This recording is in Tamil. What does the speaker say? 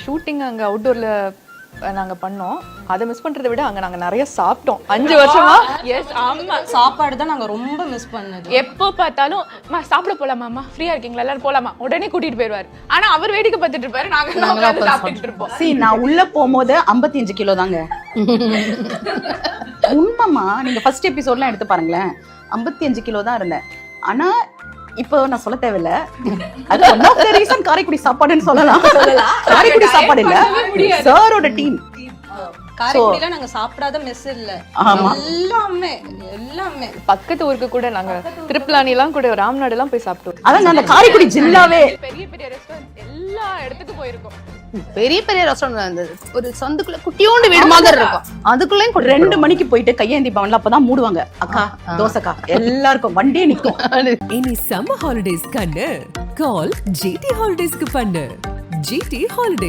ஷூட்டிங் அங்கே அவுட்டோரில் நாங்கள் பண்ணோம். அதை மிஸ் பண்ணுறதை விட அங்கே நாங்கள் நிறைய சாப்பிட்டோம் 5 வருஷமா. எஸ் ஆமா, சாப்பாடு தான் நாங்கள் ரொம்ப மிஸ் பண்ணது. எப்போ பார்த்தாலும் சாப்பிட போலாமா, ஃப்ரீயா இருக்கீங்களா, எல்லாரும் போலாமா, உடனே கூட்டிட்டு போயிடுவாரு. ஆனா அவர் வேடிக்கை பார்த்துட்டு இருப்பாரு, நாங்க சாப்பிட்டு இருப்போம். நான் உள்ள போகும்போது 55 கிலோ தாங்க. உண்மைமா, நீங்க ஃபர்ஸ்ட் எபிசோட்லாம் எடுத்து பாருங்களேன், 55 கிலோ தான் இருந்தேன். ஆனா இப்போ நான் சொல்ல தேவையில்ல, அது one of the reason Karaikudi சாப்பாடுன்னு சொல்லலாம். காரைக்குடி சாப்பாடு இல்ல, சாரோட டீம். காரைக்குடியில நாங்க சாப்பிடாத மெஸ் இல்ல, எல்லாமே எல்லாமே. பக்கத்து ஊருக்கு கூட நாங்கள் திருப்பலானி எல்லாம் கூட ராம்நாடு எல்லாம் போய் சாப்பிட்டோம். அதான் அந்த காரைக்குடி ஜில்லாவே பெரிய பெரிய ரெஸ்டாரண்ட் எல்லா இடத்துக்கும் போயிருக்கோம். பெரிய பெரிய ரெஸ்டாரண்ட் ஒரு சந்துக்குள்ள குட்டியோண்டு வீடு மாதிரி இருக்கும், அதுக்குள்ளேயும் 2 மணிக்கு போயிட்டு கையேந்தி பவன்ல அப்பதான் மூடுவாங்க. அக்கா தோசைக்கா எல்லாருக்கும் வண்டியே நிக்கும். இனி சம்மர் ஹாலிடேஸ் கண்ணு கால் ஜிடி ஹாலிடேஸ்க்கு பண்ணு. GT holiday.